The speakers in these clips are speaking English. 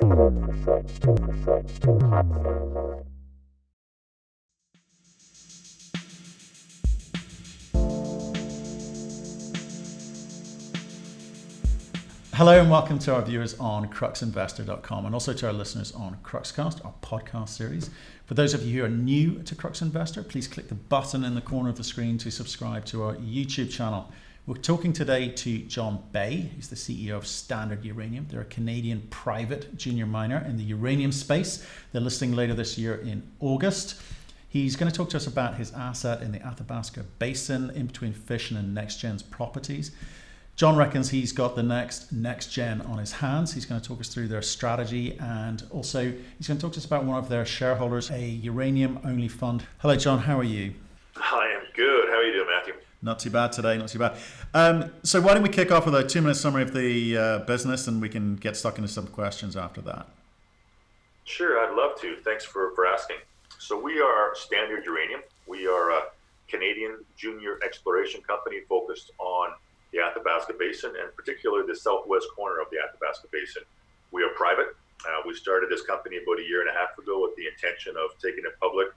Hello and welcome to our viewers on cruxinvestor.com and also to our listeners on Cruxcast, our podcast series. For those of you who are new to Crux Investor, please click the button in the corner of the screen to subscribe to our YouTube channel. We're talking today to John Bay, who's the CEO of Standard Uranium. They're a Canadian private junior miner in the uranium space. They're listing later this year in August. He's going to talk to us about his asset in the Athabasca Basin in between Fission and NexGen's properties. John reckons he's got the next NexGen on his hands. He's going to talk us through their strategy, and also he's going to talk to us about one of their shareholders, a uranium-only fund. Hello, John. How are you? I am good. How are you doing, Matthew? Not too bad today, not too bad. So why don't we kick off with a 2-minute summary of the business, and we can get stuck into some questions after that. Sure, I'd love to. Thanks for asking. So we are Standard Uranium. We are a Canadian junior exploration company focused on the Athabasca Basin, and particularly the southwest corner of the Athabasca Basin. We are private. We started this company about a year and a half ago with the intention of taking it public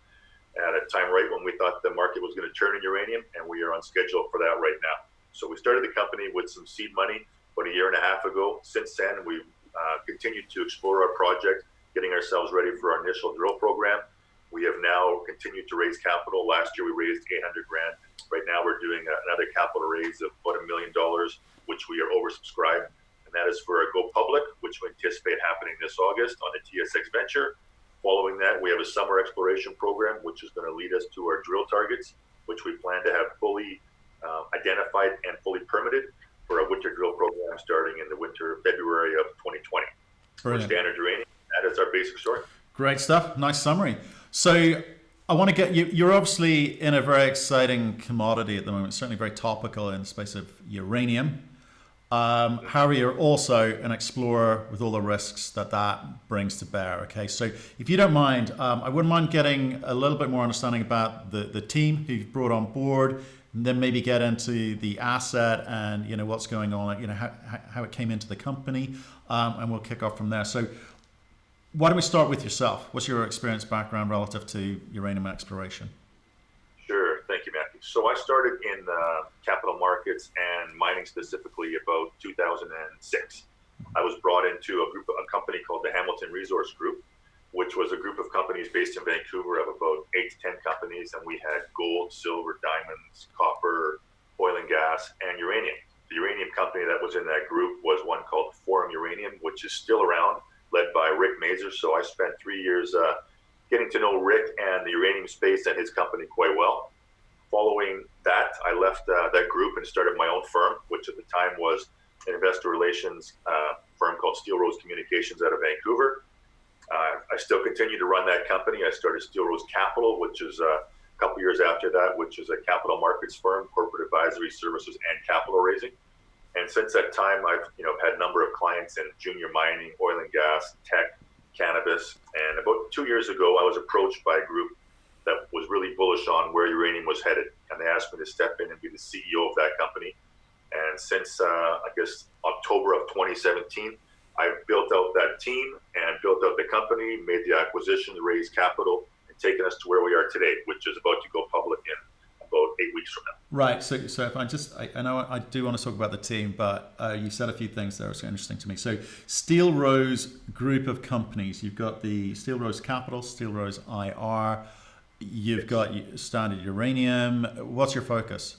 at a time right when we thought the market was going to turn in uranium, and we are on schedule for that right now. So we started the company with some seed money about a year and a half ago. Since then, we've continued to explore our project, getting ourselves ready for our initial drill program. We have now continued to raise capital. Last year, we raised $800,000. Right now, we're doing another capital raise of about $1 million, which we are oversubscribed. And that is for a go public, which we anticipate happening this August on the TSX venture. Following that, we have a summer exploration program, which is going to lead us to our drill targets, which we plan to have fully identified and fully permitted for a winter drill program starting in the winter, February of 2020. For Standard Uranium, that is our basic story. Great stuff. Nice summary. So I want to get you, you're obviously in a very exciting commodity at the moment, certainly very topical in the space of uranium. However, you're also an explorer with all the risks that brings to bear. Okay, so if you don't mind, I wouldn't mind getting a little bit more understanding about the team who you've brought on board, and then maybe get into the asset and what's going on, how it came into the company, and we'll kick off from there. So why don't we start with yourself? What's your experience background relative to uranium exploration? Sure. Thank you, Matthew. So I started in capital markets and mining specifically about 2006. I was brought into a company called the Hamilton Resource Group, which was a group of companies based in Vancouver of about 8 to 10 companies. And we had gold, silver, diamonds, copper, oil and gas, and uranium. The uranium company that was in that group was one called Forum Uranium, which is still around, led by Rick Mazer. So I spent 3 years getting to know Rick and the uranium space and his company quite well. Following that, I left that group and started my own firm, which at the time was an investor relations firm called Steel Rose Communications out of Vancouver. I still continue to run that company. I started Steel Rose Capital, which is a couple years after that, which is a capital markets firm, corporate advisory services, and capital raising. And since that time, I've had a number of clients in junior mining, oil and gas, tech, cannabis. And about 2 years ago, I was approached by a group that was really bullish on where uranium was headed. And they asked me to step in and be the CEO of that company. And since, October of 2017, I've built out that team and built out the company, made the acquisition, raised capital, and taken us to where we are today, which is about to go public in about 8 weeks from now. Right. So if I know I do want to talk about the team, but you said a few things there that are interesting to me. So Steel Rose group of companies, you've got the Steel Rose Capital, Steel Rose IR, you've got Standard Uranium. What's your focus?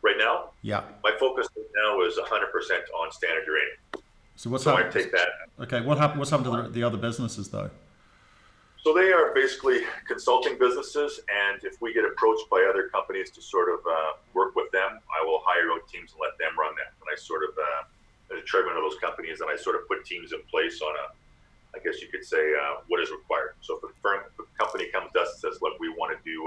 Right now? Yeah. My focus right now is 100% on Standard Uranium. So what's happened? I take that. Okay. What's happened to the other businesses though? So they are basically consulting businesses, and if we get approached by other companies to sort of work with them, I will hire out teams and let them run that. And I sort of, as a chairman of those companies, and I sort of put teams in place on I guess you could say, what is required. So if the company comes to us and says, look, we want to do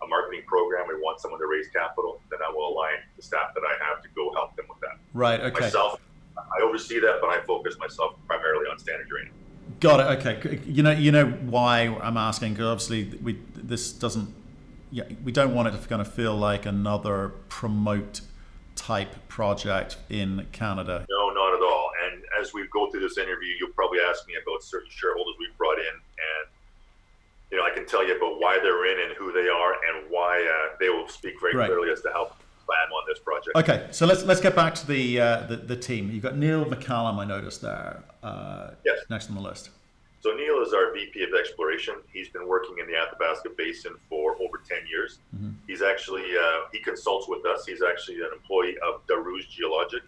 a marketing program, we want someone to raise capital, then I will align the staff that I have to go help them with that. Right, okay. Myself, I oversee that, but I focus myself primarily on Standard Uranium. Got it. Okay. You know why I'm asking, because obviously we don't want it to kind of feel like another promote type project in Canada. No, not at all. And as as we go through this interview, you'll probably ask me about certain shareholders we've brought in, and I can tell you about why they're in and who they are, and why they will speak very clearly as to how plan on this project. Okay, so let's get back to the team. You've got Neil McCallum, I noticed there. Yes. Next on the list. So Neil is our VP of Exploration. He's been working in the Athabasca Basin for over 10 years. Mm-hmm. He's actually, he consults with us. He's actually an employee of Darouge Geologic,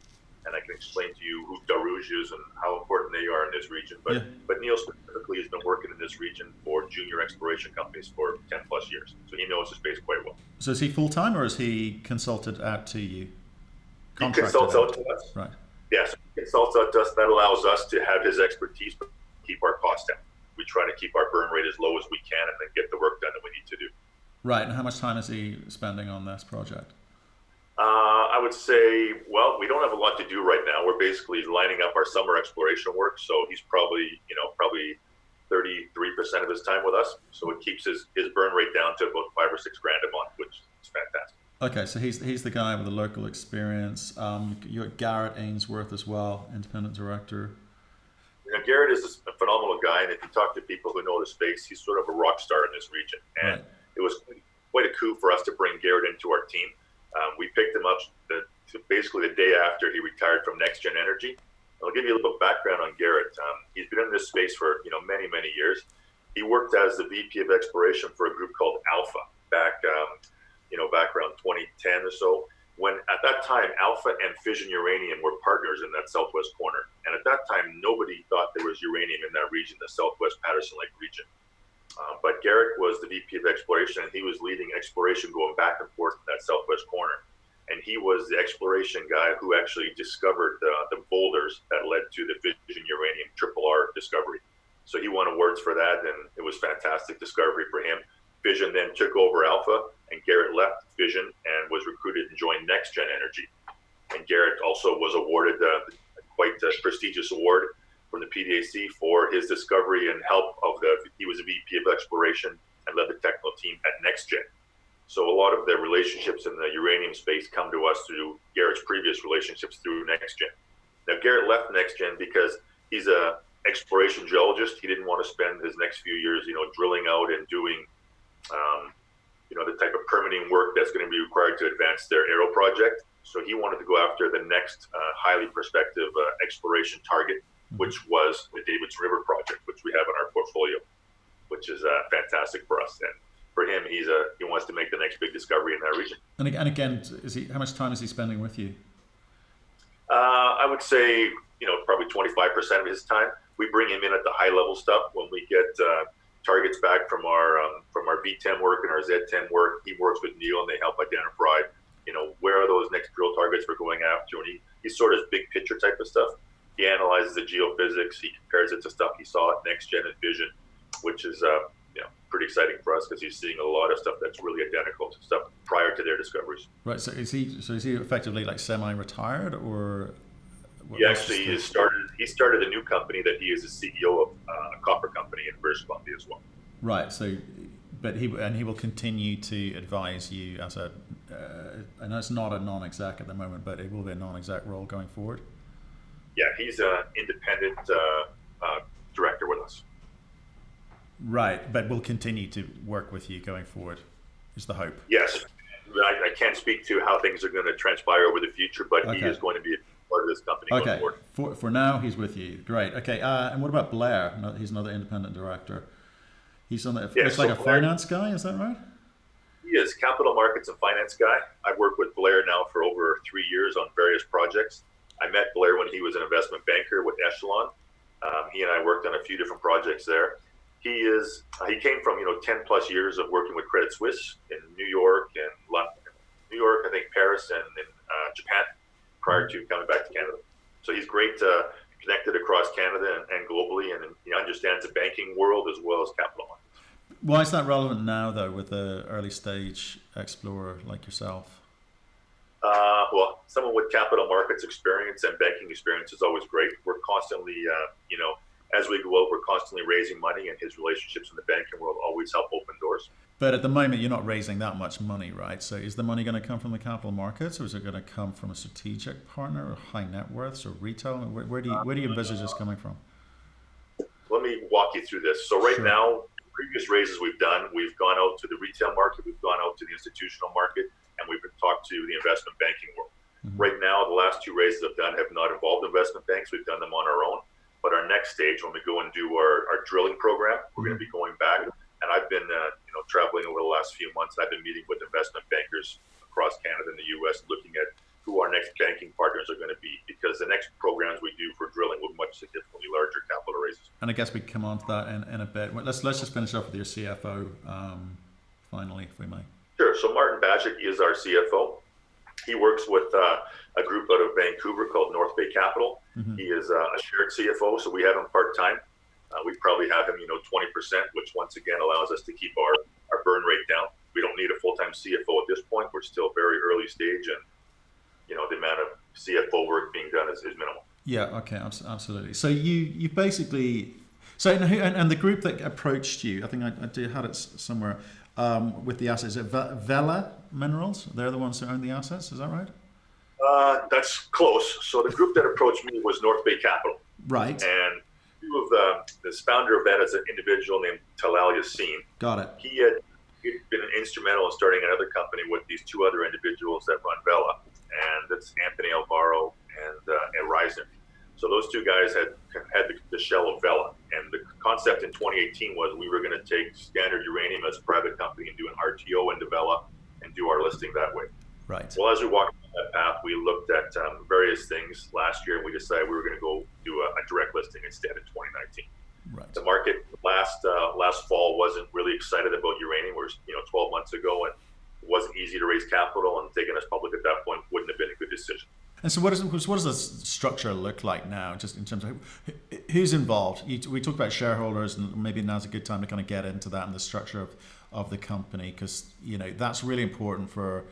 and I can explain to you who Darouge is and how important they are in this region. But Neil specifically has been working in this region for junior exploration companies for 10 plus years. So he knows the space quite well. So is he full-time, or is he consulted out to you? He consults out to us. Right. Yes, he consults out to us. That allows us to have his expertise, but keep our costs down. We try to keep our burn rate as low as we can and then get the work done that we need to do. Right, and how much time is he spending on this project? I would say, well, we don't have a lot to do right now. We're basically lining up our summer exploration work, so he's probably 33% of his time with us. So it keeps his burn rate down to about $5 or $6 grand a month, which is fantastic. Okay, so he's the guy with the local experience. You're Garrett Ainsworth as well, independent director. Garrett is a phenomenal guy, and if you talk to people who know the space, he's sort of a rock star in this region. And It was quite a coup for us to bring Garrett into our team. We picked him up basically the day after he retired from NexGen Energy. I'll give you a little bit of background on Garrett. He's been in this space for many, many years. He worked as the VP of Exploration for a group called Alpha back around 2010 or so. When at that time, Alpha and Fission Uranium were partners in that southwest corner. And at that time, nobody thought there was uranium in that region, the southwest Patterson Lake region. But Garrett was the VP of Exploration, and he was leading exploration going back and forth in that southwest corner. And he was the exploration guy who actually discovered the boulders that led to the Fission Uranium RRR discovery. So he won awards for that, and it was fantastic discovery for him. Fission then took over Alpha, and Garrett left Fission and was recruited and joined NexGen Energy. And Garrett also was awarded quite a prestigious award from the PDAC for his discovery and help he was a VP of Exploration and led the technical team at NexGen. So a lot of the relationships in the uranium space come to us through Garrett's previous relationships through NexGen. Now Garrett left NexGen because he's a exploration geologist. He didn't want to spend his next few years, drilling out and doing the type of permitting work that's going to be required to advance their Arrow project. So he wanted to go after the next highly prospective exploration target, which was the Davids River project, which we have in our portfolio, which is fantastic for us. And for him, he wants to make the next big discovery in that region. And again, how much time is he spending with you? I would say, probably 25% of his time. We bring him in at the high level stuff when we get targets back from our V10 work and our Z10 work. He works with Neil, and they help identify, where are those next drill targets we're going after. And he sort of big picture type of stuff. He analyzes the geophysics. He compares it to stuff he saw at NexGen and Fission, which is pretty exciting for us because he's seeing a lot of stuff that's really identical to stuff prior to their discoveries. Right. So is he effectively like semi-retired, or? He started a new company that he is the CEO of a copper company in British Columbia as well. Right. So, but he will continue to advise you as I know it's not a non-exec at the moment, but it will be a non-exec role going forward. Yeah, he's an independent director with us. Right, but we'll continue to work with you going forward, is the hope. Yes. I can't speak to how things are going to transpire over the future, but he is going to be a part of this company going forward. For now, he's with you. Great. Okay, and what about Blair? He's another independent director. He's on the, looks like a finance guy, is that right? He is capital markets and finance guy. I've worked with Blair now for over 3 years on various projects. I met Blair when he was an investment banker with Echelon. He and I worked on a few different projects there. He came from 10 plus years of working with Credit Suisse in New York and London, I think Paris and in Japan prior to coming back to Canada. So he's great, connected across Canada and globally, and he understands the banking world as well as capital markets. Why is that relevant now, though, with the early stage explorer like yourself? Well, someone with capital markets experience and banking experience is always great. We're constantly, as we go out, we're constantly raising money, and his relationships in the banking world always help open doors. doors. But at the moment, you're not raising that much money, right? So is the money going to come from the capital markets, or is it going to come from a strategic partner, or high net worths, or retail? Where do you envisage this coming from? Let me walk you through this. So right Sure. now, previous raises we've done, we've gone out to the retail market, we've gone out to the institutional market, and we've talked to the investment banking world. Mm-hmm. Right now, the last two raises I've done have not involved investment banks. We've done them on our own. But our next stage, when we go and do our drilling program, we're going to be going back. And I've been traveling over the last few months. I've been meeting with investment bankers across Canada and the U.S., looking at who our next banking partners are going to be, because the next programs we do for drilling will be much significantly larger capital raises. And I guess we come on to that in a bit. Let's just finish off with your CFO finally, if we may. Sure. So Martin Bajic is our CFO. He works with a group out of Vancouver called North Bay Capital. Mm-hmm. He is a shared CFO, so we have him part-time. We probably have him, 20%, which once again allows us to keep our burn rate down. We don't need a full-time CFO at this point. We're still very early stage, and the amount of CFO work being done is minimal. Yeah. Okay. Absolutely. So you basically, and the group that approached you, I think I had it somewhere with the assets. Is it Vela Minerals? They're the ones who own the assets. Is that right? That's close. So the group that approached me was North Bay Capital. Right. And two of the founder of that is an individual named Talal Yassin. Got it. He'd been instrumental in starting another company with these two other individuals that run Vela, and that's Anthony Alvaro and Ryzen. So those two guys had the shell of Vela, and the concept in 2018 was we were going to take Standard Uranium as a private company and do an RTO into Vela and do our listing that way. Right. Well, as we walked down that path, we looked at various things last year, and we decided we were going to go do a direct listing instead in 2019. Right. The market last fall wasn't really excited about uranium. We were 12 months ago, and it wasn't easy to raise capital, and taking us public at that point wouldn't have been a good decision. And so what does the structure look like now, just in terms of who's involved? We talked about shareholders, and maybe now's a good time to kind of get into that and the structure of the company, because that's really important for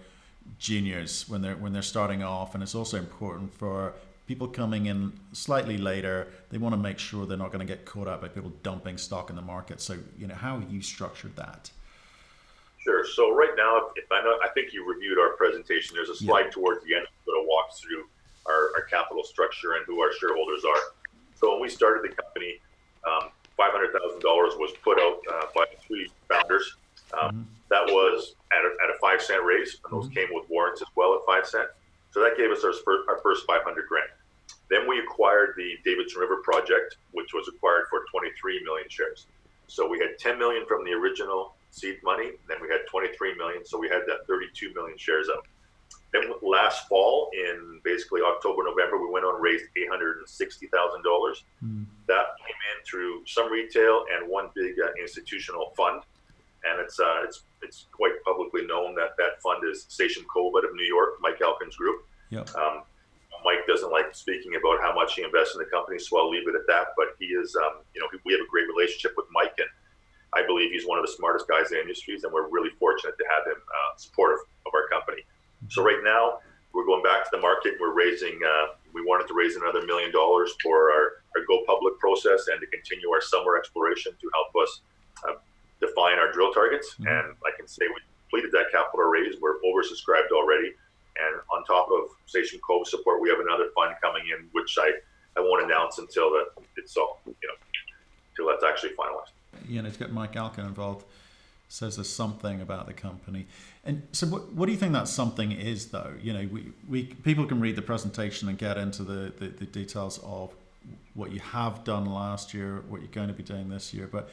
juniors when they're starting off, and it's also important for people coming in slightly later. They want to make sure they're not going to get caught out by people dumping stock in the market. So how have you structured that? Sure. So right now, I think you reviewed our presentation. There's a slide towards the end that walks through our capital structure and who our shareholders are. So when we started the company, $500,000 was put out by the three founders. That was at a 5 cent raise, and those came with warrants as well at 5 cents. So that gave us our first $500,000. Then we acquired the Davidson River project, which was acquired for 23 million shares. So we had 10 million from the original seed money, then we had 23 million, so we had that 32 million shares out. Then last fall, in basically October, November, we went on and raised $860,000. That came in through some retail and one big institutional fund, and it's quite publicly known that fund is Station Cove out of New York, Mike Alkin's group. Yep. Mike doesn't like speaking about how much he invests in the company, so I'll leave it at that. But he is, we have a great relationship with Mike, and I believe he's one of the smartest guys in the industries, and we're really fortunate to have him supportive of our company. So right now, we're going back to the market. We're raising, we wanted to raise another $1 million for our go public process and to continue our summer exploration to help us define our drill targets. And I can say we completed that capital raise. We're oversubscribed already. And on top of Station Cove support, we have another fund coming in, which I won't announce until it's all, until that's actually finalized. To get Mike Alkin involved says there's something about the company. And so what do you think that something is, though? We people can read the presentation and get into the details of what you have done last year, what you're going to be doing this year. But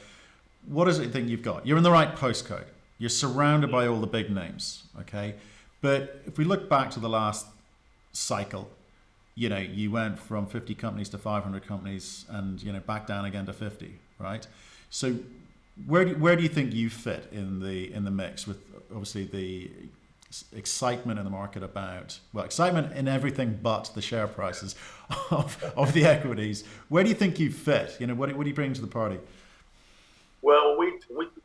what is it you think you've got? You're in the right postcode. You're surrounded by all the big names, okay? But if we look back to the last cycle, you went from 50 companies to 500 companies and, back down again to 50, right? So where do you think you fit in the mix, with obviously the excitement in the market about, excitement in everything but the share prices of the equities? Where do you think you fit? What do you bring to the party? Well, we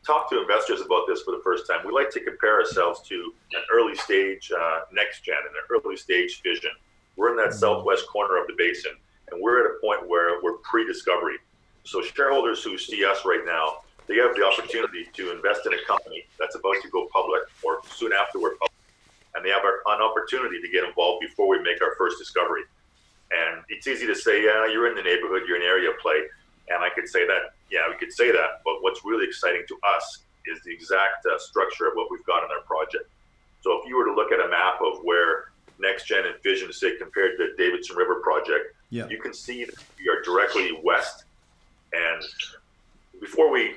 talked to investors about this for the first time. We like to compare ourselves to an early stage NexGen and an early stage Fission. We're in that southwest corner of the basin, and we're at a point where we're pre-discovery. So shareholders who see us right now they have the opportunity to invest in a company that's about to go public or soon after we're public. And they have an opportunity to get involved before we make our first discovery. And it's easy to say, yeah, you're in the neighborhood, you're an area play. And I could say that, yeah, we could say that. But what's really exciting to us is the exact structure of what we've got in our project. So if you were to look at a map of where NexGen and Fission sit compared to the Davidson River project, you can see that we are directly west. And before we,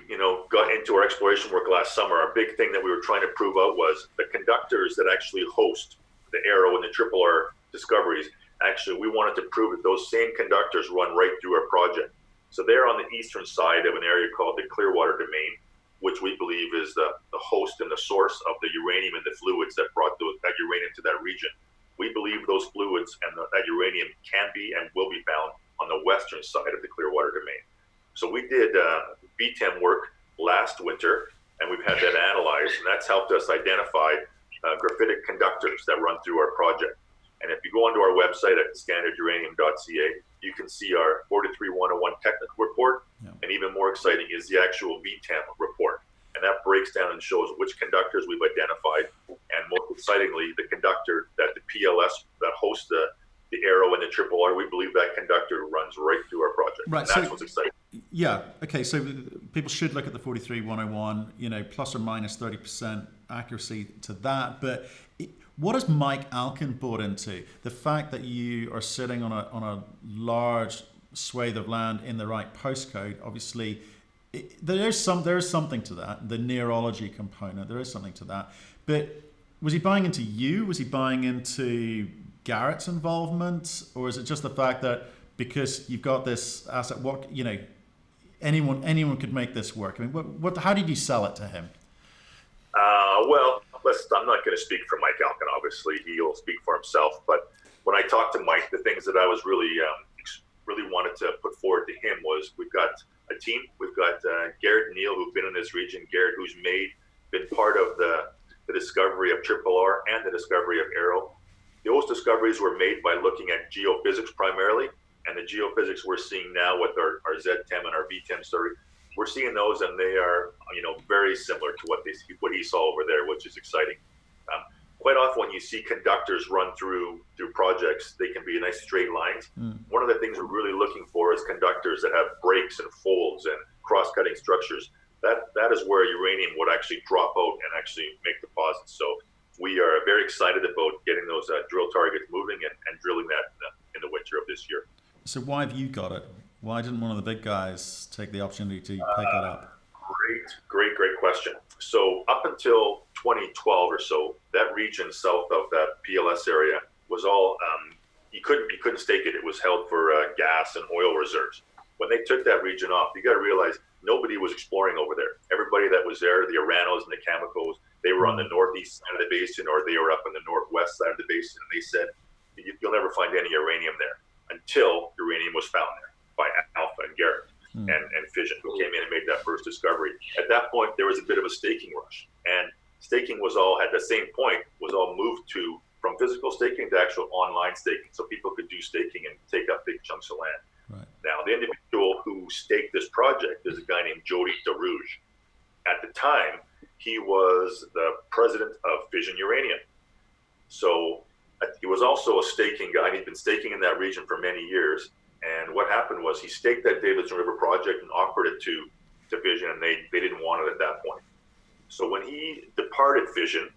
got into our exploration work last summer, our big thing that we were trying to prove out was the conductors that actually host the Arrow and the Triple R discoveries. Actually, we wanted to prove that those same conductors run right through our project. So they're on the eastern side of an area called the Clearwater Domain, which we believe is the host and the source of the uranium and the fluids that brought that uranium to that region. We believe those fluids and that uranium can be and will be found on the western side of the Clearwater Domain. So we did VTEM work last winter, and we've had that analyzed, and that's helped us identify graphitic conductors that run through our project. And if you go onto our website at standarduranium.ca, you can see our 43101 technical report, and even more exciting is the actual VTEM report. And that breaks down and shows which conductors we've identified, and most excitingly, the conductor that the PLS that hosts the Arrow and the Triple R, we believe that conductor runs right through our project. Right, and that's what's exciting. Yeah, okay, so people should look at the 43101, plus or minus 30% accuracy to that. But what has Mike Alkin bought into? The fact that you are sitting on a large swathe of land in the right postcode, obviously, there is something to that. The neurology component, there is something to that. But was he buying into you? Was he buying into Garrett's involvement, or is it just the fact that because you've got this asset, anyone could make this work? I mean, how did you sell it to him? Well, I'm not going to speak for Mike Alkin. Obviously, he'll speak for himself. But when I talked to Mike, the things that I was really wanted to put forward to him was we've got a team. We've got Garrett and Neil who've been in this region. Garrett, who's been part of the discovery of Triple R and the discovery of Arrow. Those discoveries were made by looking at geophysics primarily, and the geophysics we're seeing now with our ZTEM and our VTEM story, we're seeing those, and they are very similar to what he saw over there, which is exciting. Quite often when you see conductors run through projects, they can be nice straight lines. One of the things we're really looking for is conductors that have breaks and folds and cross-cutting structures. That is where uranium would actually drop out and actually make deposits. So we are very excited about getting those drill targets moving and drilling that in the winter of this year. So why have you got it? Why didn't one of the big guys take the opportunity to pick it up? Great question. So up until 2012 or so, that region south of that PLS area was all you couldn't stake it. It was held for gas and oil reserves. When they took that region off, you got to realize nobody was exploring over there. Everybody that was there, the Aranos and the Chemicals, they were on the northeast side of the basin, or they were up on the northwest side of the basin, and they said you'll never find any uranium there until uranium was found there by Alpha and Garrett and Fission, who came in and made that first discovery. At that point, there was a bit of a staking rush, and staking was all at the same point was all moved from physical staking to actual online staking, so people could do staking and take up big chunks of land. Right. Now, the individual who staked this project is a guy named Jody DeRouge. At the time, he was the president of Fission Uranium. So he was also a staking guy. He'd been staking in that region for many years. And what happened was he staked that Davidson River project and offered it to Fission, and they didn't want it at that point. So when he departed Fission,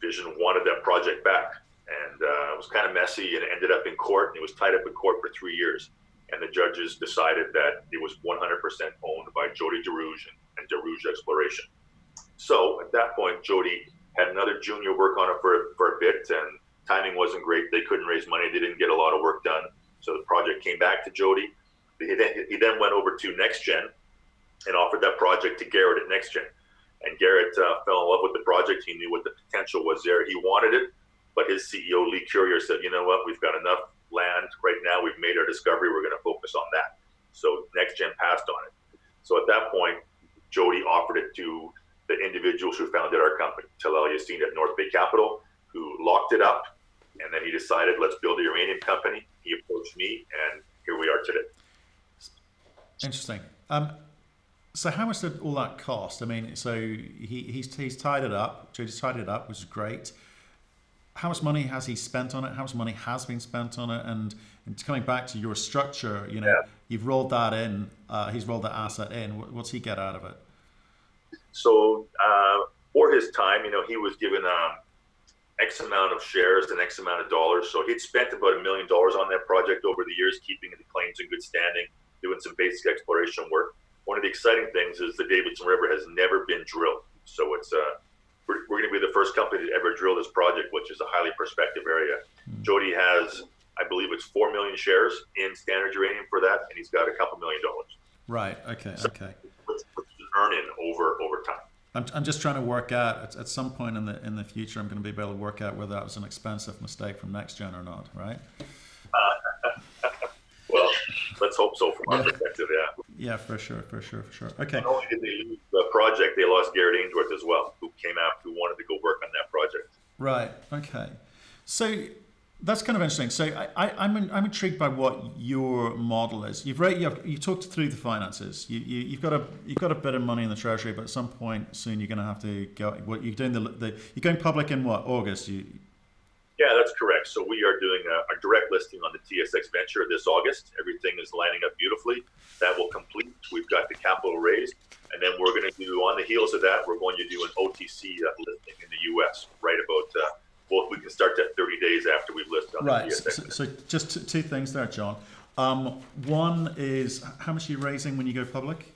Fission wanted that project back. And it was kind of messy, and it ended up in court, and it was tied up in court for 3 years. And the judges decided that it was 100% owned by Jody DeRouge and DeRouge Exploration. So at that point, Jody had another junior work on it for a bit, and timing wasn't great. They couldn't raise money. They didn't get a lot of work done. So the project came back to Jody. He then went over to NexGen and offered that project to Garrett at NexGen. And Garrett fell in love with the project. He knew what the potential was there. He wanted it. But his CEO, Lee Currier, said, you know what, we've got enough land right now. We've made our discovery. We're going to focus on that. So NexGen passed on it. So at that point, Jody offered it to the individuals who founded our company, Talal Yassin at North Bay Capital, who locked it up. And then he decided, let's build a uranium company. He approached me, and here we are today. Interesting. So how much did all that cost? I mean, so he's tied it up. Jody's tied it up, which is great. How much money has he spent on it? How much money has been spent on it? And coming back to your structure, you've rolled that in. He's rolled that asset in. What's he get out of it? So for his time, he was given X amount of shares and X amount of dollars. So he'd spent about $1 million on that project over the years, keeping the claims in good standing, doing some basic exploration work. One of the exciting things is the Davidson River has never been drilled. So it's we're going to be the first company to ever drill this project, which is a highly prospective area. Jody has, I believe it's 4 million shares in Standard Uranium for that, and he's got a couple $1 million. Right. Okay. So okay. What's earning over time? I'm just trying to work out at some point in the future. I'm going to be able to work out whether that was an expensive mistake from NexGen or not. Right. Well, let's hope so from our perspective. Yeah. Yeah, for sure. Okay. Not only did they lose the project, they lost Garrett Ainsworth as well, who came out, who wanted to go work on that project. Right. Okay. So that's kind of interesting. So I'm intrigued by what your model is. You talked through the finances. You've got a bit of money in the treasury, but at some point soon you're going to have to go. What you're doing you're going public in what, August? Yeah, that's correct. So we are doing a direct listing on the TSX venture this August. Everything is lining up beautifully. That will complete. We've got the capital raised. And then we're going to do, on the heels of that, we're going to do an OTC listing in the U.S. right about, we can start that 30 days after we've listed on the TSX. So just two things there, John. One is, how much are you raising when you go public?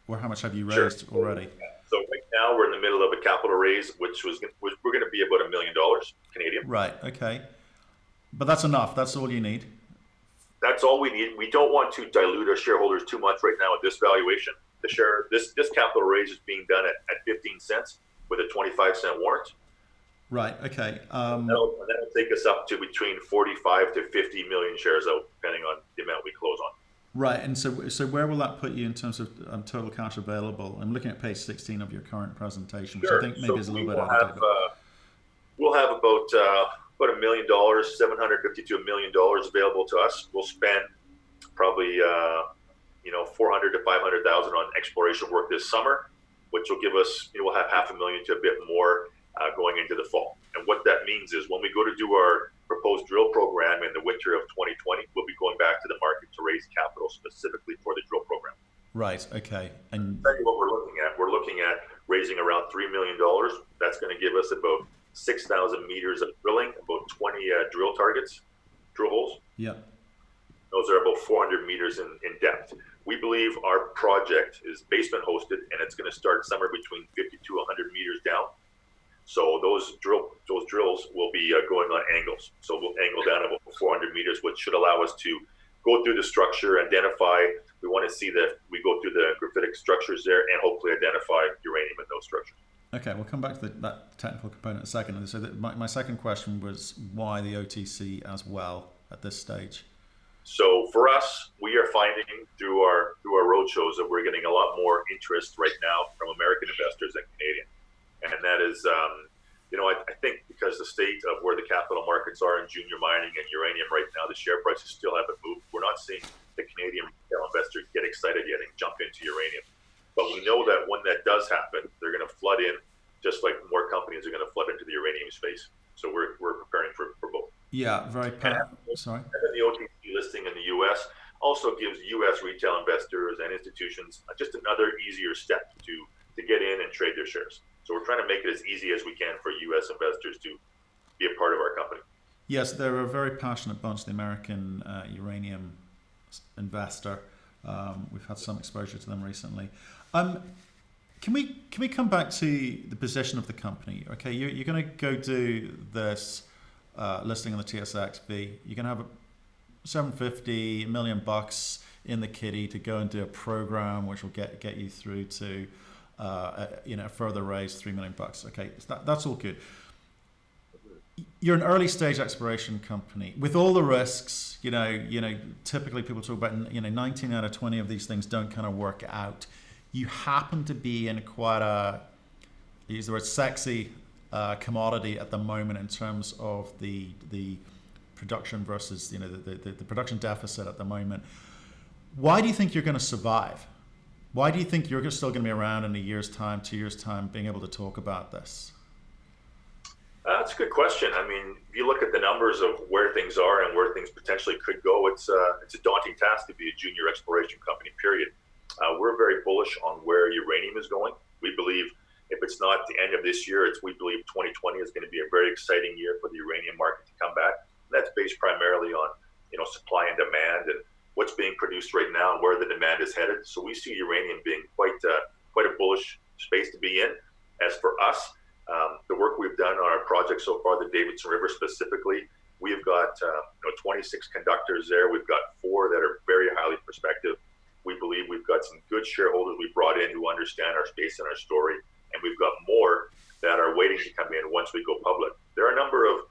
Or how much have you raised already? So right now we're in the middle of a capital raise, which we're going to be about $1 million Canadian. Right. Okay. But that's enough. That's all you need. That's all we need. We don't want to dilute our shareholders too much right now at this valuation. This capital raise is being done at 15 cents with a 25-cent warrant. Right. Okay. That'll take us up to between 45 to 50 million shares out, depending on the amount we close on. Right, and so where will that put you in terms of total cash available? I'm looking at page 16 of your current presentation, which I think maybe is a little bit out of date. We'll have about $1 million, $750 to $1 million available to us. We'll spend probably $400,000 to $500,000 on exploration work this summer, which will give us, we'll have $500,000 to a bit more going into the fall. And what that means is when we go to do our proposed drill program in the winter of 2020, we'll be going back to the market to raise capital specifically for the drill program. Right. Okay. And I'll tell you what we're looking at. We're looking at raising around $3 million. That's going to give us about 6,000 meters of drilling, about 20 drill holes. Yeah. Those are about 400 meters in depth. We believe our project is basement hosted, and it's going to start somewhere between 50 to 100 meters down. So those drills will be going on angles. So we'll angle down about 400 meters, which should allow us to go through the structure, identify. We want to see that we go through the graphitic structures there and hopefully identify uranium in those structures. Okay, we'll come back to that technical component in a second. So my second question was why the OTC as well at this stage? So for us, we are finding through our roadshows that we're getting a lot more interest right now from American investors than Canadian. And that is, I think because the state of where the capital markets are in junior mining and uranium right now, the share prices still haven't moved. We're not seeing the Canadian retail investors get excited yet and jump into uranium. But we know that when that does happen, they're going to flood in, just like more companies are going to flood into the uranium space. So we're preparing for both. Yeah, very sorry. And then the OTC listing in the U.S. also gives U.S. retail investors and institutions just another easier step to get in and trade their shares. So we're trying to make it as easy as we can for U.S. investors to be a part of our company. Yes, they're a very passionate bunch, the American uranium investor. We've had some exposure to them recently. Can we come back to the position of the company? Okay, you're going to go do this listing on the TSX-v. You're going to have $750 million in the kitty to go and do a program which will get you through to a further raise $3 million. Okay, that's all good. You're an early stage exploration company with all the risks. Typically people talk about 19 out of 20 of these things don't kind of work out. You happen to be in quite a, use the word sexy commodity at the moment in terms of the production versus the production deficit at the moment. Why do you think you're going to survive? Why do you think you're still going to be around in a year's time, 2 years' time, being able to talk about this? That's a good question. I mean, if you look at the numbers of where things are and where things potentially could go, it's a daunting task to be a junior exploration company, period. We're very bullish on where uranium is going. We believe if it's not the end of this year, we believe 2020 is going to be a very exciting year for the uranium market to come back. And that's based primarily on, supply and demand and what's being produced right now and where the demand is headed. So we see uranium being quite a bullish space to be in. As for us, the work we've done on our project so far, the Davidson River specifically, we've got 26 conductors there. We've got 4 that are very highly prospective. We believe we've got some good shareholders we brought in who understand our space and our story, and we've got more that are waiting to come in once we go public. There are a number of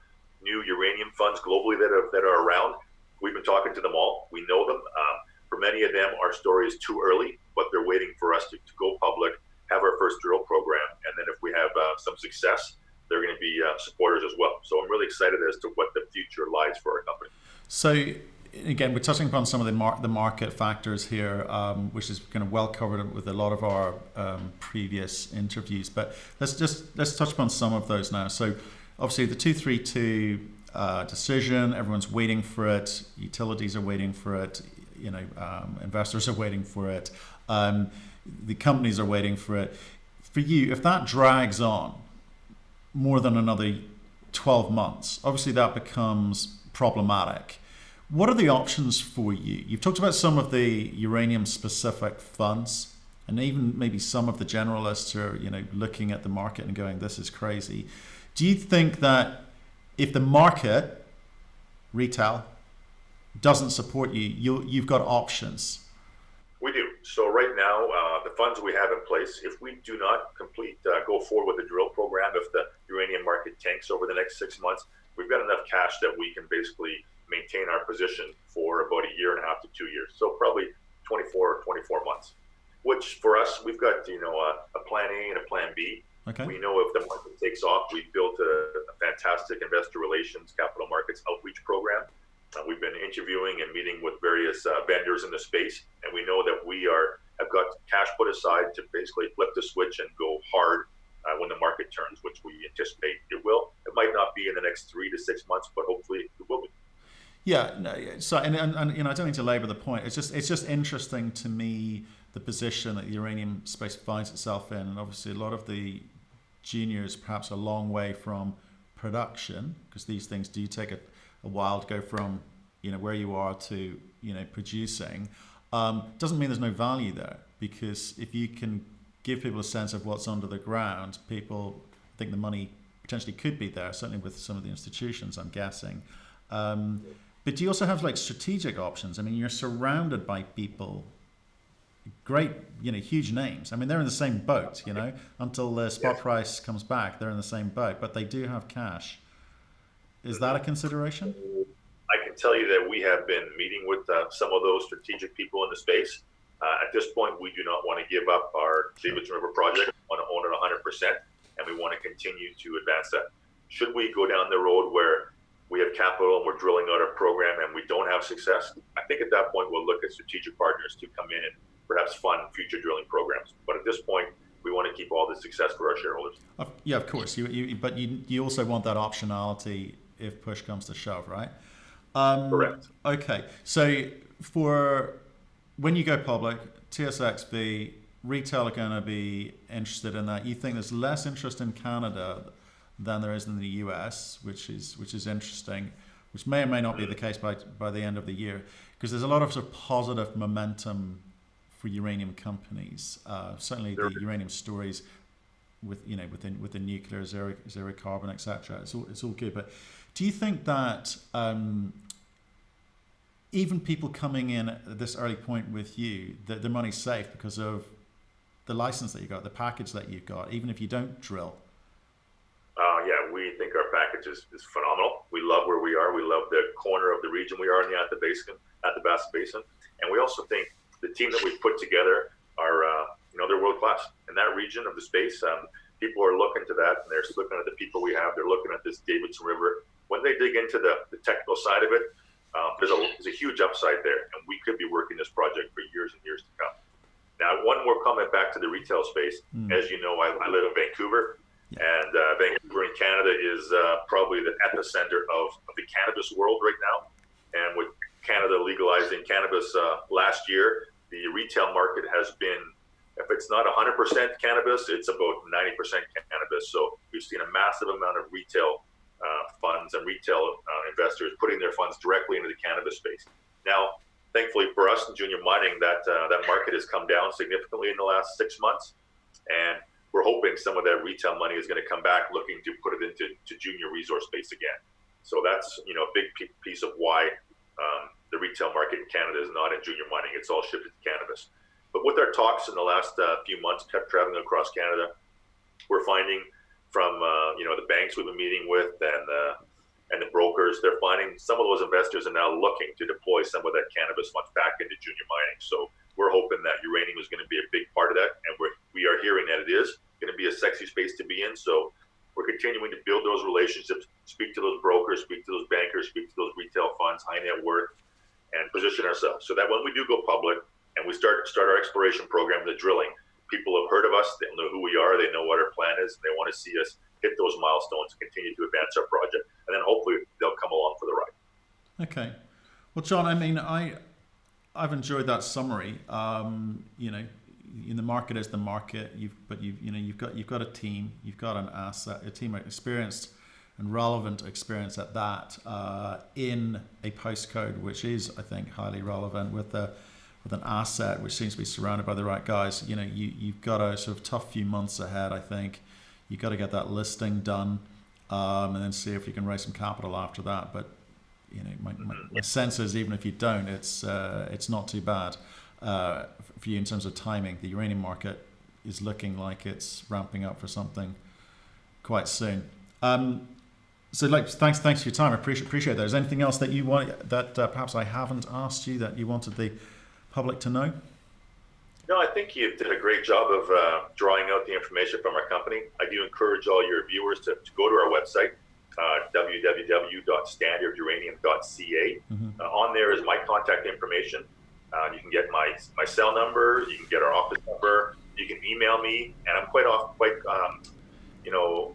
new uranium funds globally that are around. We've been talking to them all. We know them. For many of them, our story is too early, but they're waiting for us to go public, have our first drill program, and then if we have some success, they're going to be supporters as well. So I'm really excited as to what the future lies for our company. So again, we're touching upon some of the market factors here, which is kind of well covered with a lot of our previous interviews. But let's touch upon some of those now. So obviously the 232 decision, everyone's waiting for it. Utilities are waiting for it. Investors are waiting for it. The companies are waiting for it. For you, if that drags on more than another 12 months, obviously that becomes problematic. What are the options for you? You've talked about some of the uranium-specific funds, and even maybe some of the generalists are, looking at the market and going, "This is crazy." Do you think that if the market, retail, doesn't support you, you've got options? We do. So right now, the funds we have in place, if we do not go forward with the drill program, if the uranium market tanks over the next 6 months, we've got enough cash that we can basically maintain our position for about 1.5 to 2 years. So probably 24 months, which for us, we've got, a plan A and a plan B. Okay. We know if the market takes off, we've built a fantastic investor relations, capital markets outreach program. We've been interviewing and meeting with various vendors in the space, and we know that we have got cash put aside to basically flip the switch and go hard when the market turns, which we anticipate it will. It might not be in the next 3 to 6 months, but hopefully it will be. Yeah, no, so and I don't mean to labour the point. It's just interesting to me the position that the uranium space finds itself in, and obviously a lot of the juniors perhaps a long way from production, because these things do take a while to go from where you are to producing. Doesn't mean there's no value there, because if you can give people a sense of what's under the ground, people think the money potentially could be there, certainly with some of the institutions, I'm guessing. But do you also have strategic options? I mean, you're surrounded by people, great, huge names. I mean, they're in the same boat, until the spot price comes back, they're in the same boat, but they do have cash. Is that a consideration? I can tell you that we have been meeting with some of those strategic people in the space. At this point, we do not want to give up our Davidson River project. We want to own it 100%, and we want to continue to advance that. Should we go down the road where we have capital and we're drilling out our program and we don't have success, I think at that point we'll look at strategic partners to come in and perhaps fund future drilling programs. But at this point, we want to keep all the success for our shareholders. Yeah, of course. But you also want that optionality if push comes to shove, right? Correct. Okay. So for when you go public, TSX-v, retail are going to be interested in that. You think there's less interest in Canada than there is in the US, which is interesting, which may or may not be the case by the end of the year, because there's a lot of sort of positive momentum for uranium companies. Certainly the uranium stories with the nuclear, zero carbon, etc. It's all good. But do you think that even people coming in at this early point with you, that the money's safe because of the license that you got, the package that you've got, even if you don't drill? Yeah, we think our package is phenomenal. We love where we are. We love the corner of the region we are in the Athabasca Basin. And we also think the team that we've put together are, they're world class in that region of the space. People are looking to that, and they're looking at the people we have. They're looking at this Davidson River. When they dig into the technical side of it, there's a huge upside there, and we could be working this project for years and years to come. Now, one more comment back to the retail space. As you know, I live in Vancouver, and Vancouver in Canada is probably the epicenter of the cannabis world right now. And with Canada legalizing cannabis last year, the retail market has been, if it's not 100% cannabis, it's about 90% cannabis. So we've seen a massive amount of retail funds and retail investors putting their funds directly into the cannabis space. Now, thankfully for us in junior mining, that market has come down significantly in the last 6 months, and we're hoping some of that retail money is going to come back, looking to put it into junior resource space again. So that's a big piece of why the retail market in Canada is not in junior mining; it's all shifted to cannabis. But with our talks in the last few months, kept traveling across Canada, we're finding from the banks we've been meeting with and the brokers, they're finding some of those investors are now looking to deploy some of that cannabis funds back into junior mining. So we're hoping that uranium is going to be a big part of that, and we are hearing that it is going to be a sexy space to be in. So we're continuing to build those relationships, speak to those brokers, speak to those bankers, speak to those retail funds, high net worth, and position ourselves so that when we do go public and we start our exploration program, the drilling, people have heard of us, they know who we are, they know what our plan is, and they want to see us hit those milestones, continue to advance our project, and then hopefully they'll come along for the ride. Okay. Well, John, I mean, I've enjoyed that summary. The market is the market. You've got a team, you've got an asset, a team of experienced and relevant experience at that in a postcode, which is, I think, highly relevant with an asset which seems to be surrounded by the right guys. You've got a sort of tough few months ahead, I think. You've got to get that listing done, and then see if you can raise some capital after that. But my sense is, even if you don't, it's not too bad for you in terms of timing. The uranium market is looking like it's ramping up for something quite soon. So, thanks for your time. I appreciate that. Is there anything else that you want that perhaps I haven't asked you that you wanted the public to know? No, I think you did a great job of drawing out the information from our company. I do encourage all your viewers to go to our website, www.standarduranium.ca. On there is my contact information. You can get my cell number, you can get our office number, you can email me, and I'm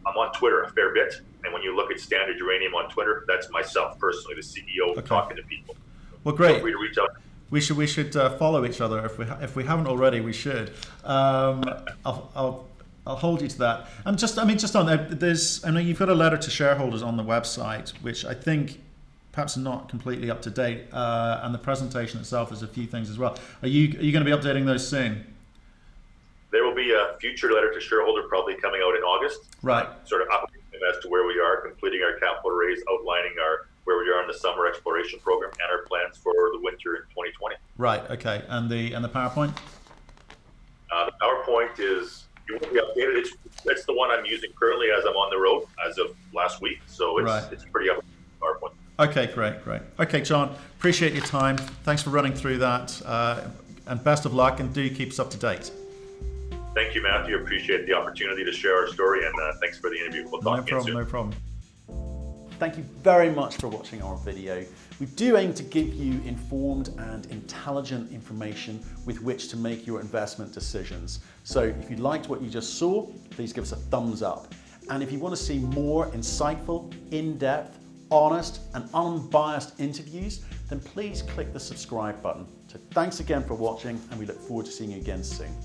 I'm on Twitter a fair bit. And when you look at Standard Uranium on Twitter, that's myself personally, the CEO, talking to people. Well, great. Feel free to reach out. We should follow each other if we haven't already. We should. I'll hold you to that. And just on that, I know you've got a letter to shareholders on the website, which I think perhaps not completely up to date, and the presentation itself is a few things as well. Are you going to be updating those soon? There will be a future letter to shareholder probably coming out in August. Right. Sort of updating as to where we are, completing our capital raise, outlining where we are in the summer exploration program and our plans for the winter in 2020. Right. Okay. And the PowerPoint? The PowerPoint is, it won't be updated. It's the one I'm using currently as I'm on the road as of last week. So it's pretty up PowerPoint. Okay, great. Okay, John, appreciate your time. Thanks for running through that, and best of luck, and do keep us up to date. Thank you, Matthew. Appreciate the opportunity to share our story, and thanks for the interview. We'll talk again soon. No problem. Thank you very much for watching our video. We do aim to give you informed and intelligent information with which to make your investment decisions. So if you liked what you just saw, please give us a thumbs up. And if you want to see more insightful, in-depth, honest and unbiased interviews, then please click the subscribe button. So thanks again for watching, and we look forward to seeing you again soon.